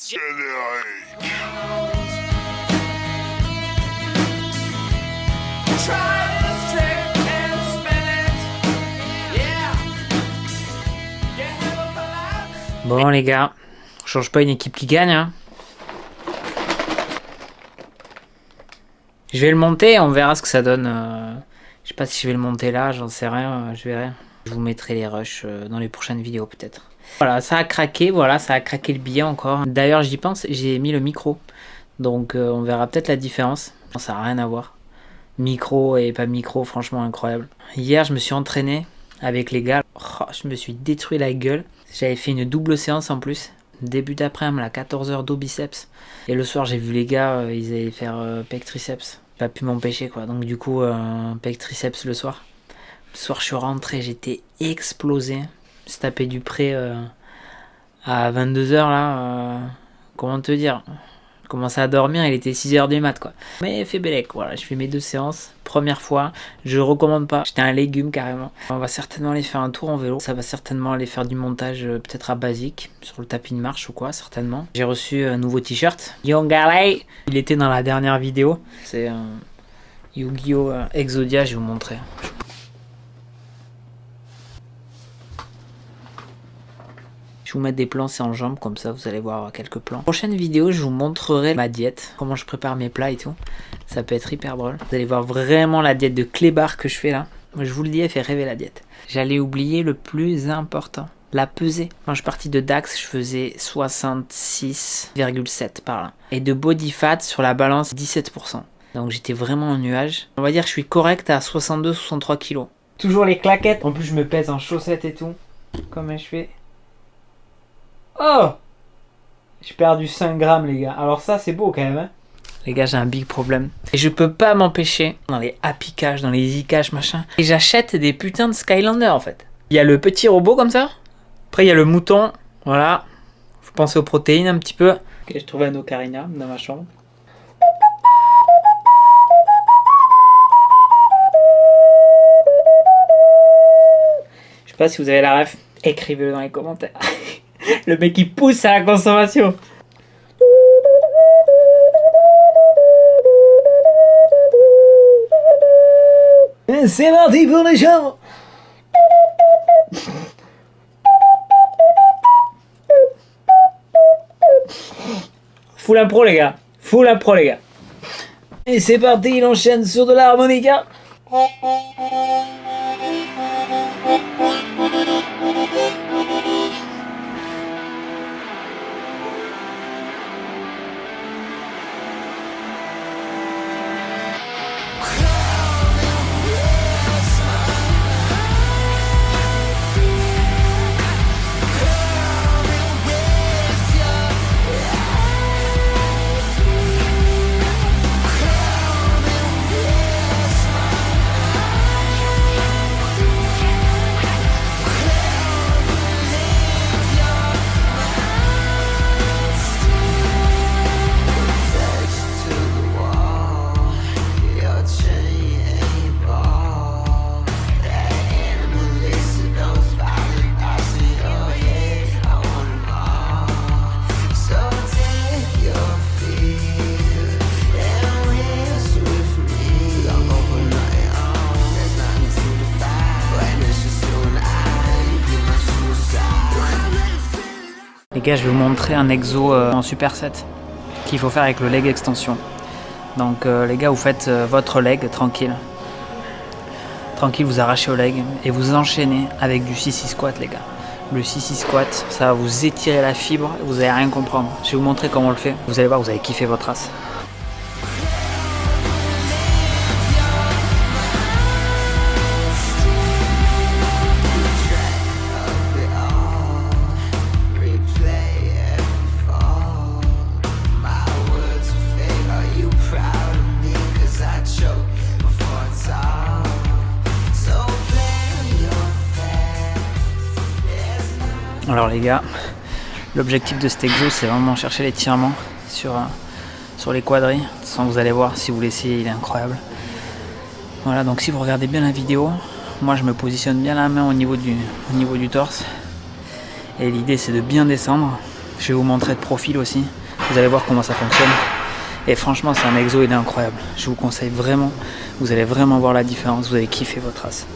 Générique. Bon les gars, on change pas une équipe qui gagne hein. Je vais le monter, on verra ce que ça donne. Je sais pas si je vais le monter là, j'en sais rien, je verrai. Je vous mettrai les rushs dans les prochaines vidéos peut-être. Voilà, ça a craqué, voilà, ça a craqué le billet encore. D'ailleurs j'y pense, j'ai mis le micro. Donc on verra peut-être la différence. Ça n'a rien à voir. Micro et pas micro, franchement incroyable. Hier je me suis entraîné avec les gars. Oh, je me suis détruit la gueule. J'avais fait une double séance en plus. Début d'après-midi à 14h dos biceps. Et le soir j'ai vu les gars, ils allaient faire pec triceps. Pas pu m'empêcher quoi. Donc du coup pec triceps le soir. Le soir je suis rentré, j'étais explosé. Je me suis tapé du pré à 22h là. Comment te dire? Je commençais à dormir, il était 6h du mat quoi. Mais fait bellec, voilà, je fais mes 2 séances. Première fois, je recommande pas. J'étais un légume carrément. On va certainement aller faire un tour en vélo. Ça va certainement aller faire du montage peut-être à basique. Sur le tapis de marche ou quoi, certainement. J'ai reçu un nouveau t-shirt. Young Galay. Il était dans la dernière vidéo. C'est un Yu-Gi-Oh! Exodia, je vais vous montrer. Je vais vous mettre des plans, c'est en jambes, comme ça vous allez voir quelques plans. Prochaine vidéo, je vous montrerai ma diète, comment je prépare mes plats et tout. Ça peut être hyper drôle. Vous allez voir vraiment la diète de clébard que je fais là. Moi, je vous le dis, elle fait rêver la diète. J'allais oublier le plus important, la pesée. Quand je suis parti de Dax, je faisais 66,7 par là. Et de body fat sur la balance, 17%. Donc j'étais vraiment en nuage. On va dire que je suis correct à 62-63 kilos. Toujours les claquettes. En plus, je me pèse en chaussettes et tout. Comment je fais? Oh! J'ai perdu 5 grammes les gars. Alors ça c'est beau quand même hein. Les gars j'ai un big problème. Et je peux pas m'empêcher dans les Happy Cash, dans les e-cash machin. Et j'achète des putains de Skylander en fait. Il y a le petit robot comme ça. Après il y a le mouton. Voilà. Faut penser aux protéines un petit peu. Ok, je trouvais un ocarina dans ma chambre. Je sais pas si vous avez la ref. Écrivez-le dans les commentaires. Le mec qui pousse à la consommation. C'est parti pour les gens. Full impro les gars. Full impro les gars. Et c'est parti, il enchaîne sur de l'harmonica. Les gars, je vais vous montrer un exo en superset qu'il faut faire avec le leg extension. Donc les gars, vous faites votre leg tranquille. Tranquille, vous arrachez au leg et vous enchaînez avec du 6-6 squat les gars. Le 6-6 squat, ça va vous étirer la fibre, vous allez rien comprendre. Je vais vous montrer comment on le fait. Vous allez voir, vous allez kiffer votre race. Alors les gars, l'objectif de cet exo c'est vraiment chercher l'étirement sur les quadris. De toute façon vous allez voir, si vous l'essayez il est incroyable. Voilà, donc si vous regardez bien la vidéo, moi je me positionne bien la main au niveau du torse. Et l'idée c'est de bien descendre Je vais vous montrer de profil aussi. Vous allez voir comment ça fonctionne. Et franchement, c'est un exo, il est incroyable. Je vous conseille vraiment. Vous allez vraiment voir la différence. Vous allez kiffer votre race.